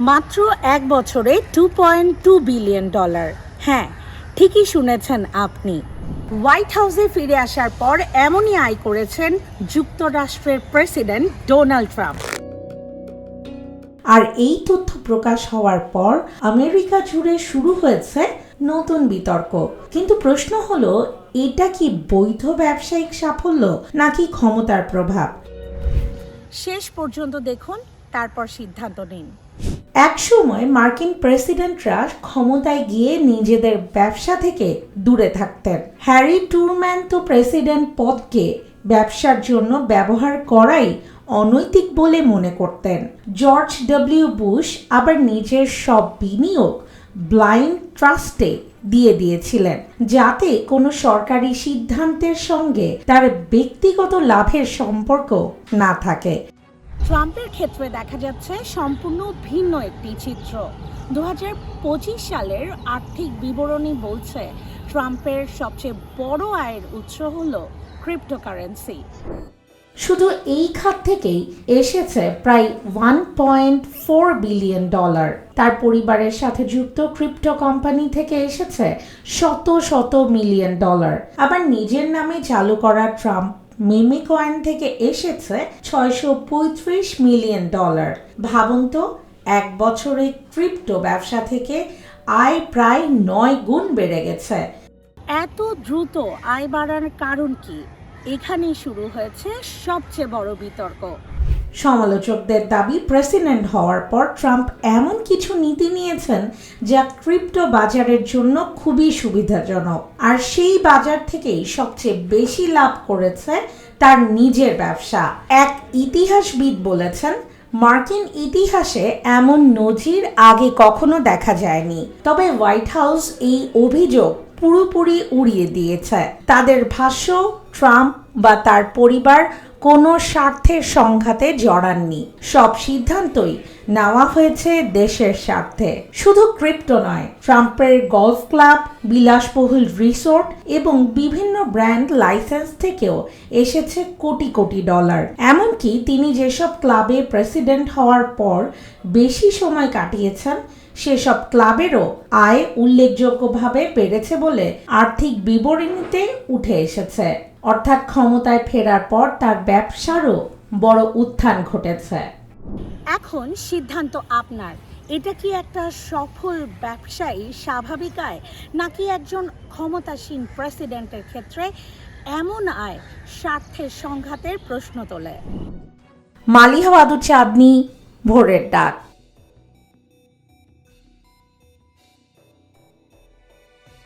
মাত্র এক বছরে $2.2 বিলিয়ন। হ্যাঁ, ঠিকই শুনেছেন আপনি। হোয়াইট হাউসে ফিরে আসার পর এমনই আয় করেছেন যুক্তরাষ্ট্রের প্রেসিডেন্ট ডোনাল্ড ট্রাম্প। আর এই তথ্য প্রকাশ হওয়ার পর আমেরিকা জুড়ে শুরু হয়েছে নতুন বিতর্ক। কিন্তু প্রশ্ন হলো, এটা কি বৈধ ব্যবসায়িক সাফল্য নাকি ক্ষমতার প্রভাব? শেষ পর্যন্ত দেখুন, তারপর সিদ্ধান্ত নিন। একসময় মার্কিন প্রেসিডেন্টরা ক্ষমতায় গিয়ে নিজেদের ব্যবসা থেকে দূরে থাকতেন। হ্যারি ট্রুম্যান তো প্রেসিডেন্ট পদকে ব্যবসার জন্য ব্যবহার করাই অনৈতিক বলে মনে করতেন। জর্জ ডব্লিউ বুশ আবার নিজের সব বিনিয়োগ ব্লাইন্ড ট্রাস্টে দিয়ে দিয়েছিলেন, যাতে কোনো সরকারি সিদ্ধান্তের সঙ্গে তার ব্যক্তিগত লাভের সম্পর্ক না থাকে। ট্রাম্পের ক্ষেত্রে দেখা যাচ্ছে সম্পূর্ণ ভিন্ন একটি চিত্র। 2025 সালের আর্থিক বিবরণী বলছে ট্রাম্পের সবচেয়ে বড় আয়ের উৎস হলো ক্রিপ্টোকারেন্সি। শুধু এই খাত থেকেই এসেছে প্রায় $1.4 বিলিয়ন। তার পরিবারের সাথে যুক্ত ক্রিপ্টো কোম্পানি থেকে এসেছে শত শত মিলিয়ন ডলার। আবার নিজের নামে চালু করা ট্রাম্প মেমে কয়েন থেকে এসেছে $635 মিলিয়ন। ভাবুন তো, এক বছরে ক্রিপ্টো ব্যবসা থেকে আয় প্রায় 9 গুণ বেড়ে গেছে। এত দ্রুত আয় বাড়ার কারণ কি? এখানেই শুরু হয়েছে সবচেয়ে বড় বিতর্ক। সমালোচকদের দাবি, প্রেসিডেন্ট হওয়ার পর ট্রাম্প এমন কিছু নীতি নিয়েছেন যা ক্রিপ্টো বাজারের জন্য খুবই সুবিধাজনক। আর সেই বাজার থেকেই সবচেয়ে বেশি লাভ করেছে তার নিজের ব্যবসা। এক ইতিহাসবিদ বলেছেন, মার্কিন ইতিহাসে এমন নজির আগে কখনো দেখা যায়নি। তবে হোয়াইট হাউস এই অভিযোগ পুরোপুরি উড়িয়ে দিয়েছে। তাদের ভাষ্য, ট্রাম্প বা তার পরিবার কোনো স্বার্থের সংঘাতে জড়াননি। সব সিদ্ধান্তই নেওয়া হয়েছে দেশের স্বার্থে। শুধু ক্রিপ্টো নয়, ট্রাম্পের গলফ ক্লাব, বিলাসবহুল রিসোর্ট এবং বিভিন্ন ব্র্যান্ড লাইসেন্স থেকেও এসেছে কোটি কোটি ডলার। এমনকি তিনি যেসব ক্লাবে প্রেসিডেন্ট হওয়ার পর বেশি সময় কাটিয়েছেন, সেসব ক্লাবেরও আয় উল্লেখযোগ্যভাবে বেড়েছে বলে আর্থিক বিবরণীতে উঠে এসেছে। অর্থাৎ ক্ষমতায় ফেরার পর তার ব্যবসারও বড় উত্থান ঘটেছে। এখন সিদ্ধান্ত আপনার। এটা কি একটা সফল ব্যবসায়ী স্বাভাবিক আয়, নাকি একজন ক্ষমতাসীন প্রেসিডেন্টের ক্ষেত্রে এমন আয় স্বার্থের সংঘাতের প্রশ্ন তোলে? মালিহা চাঁদনী, ভোরের ডাক।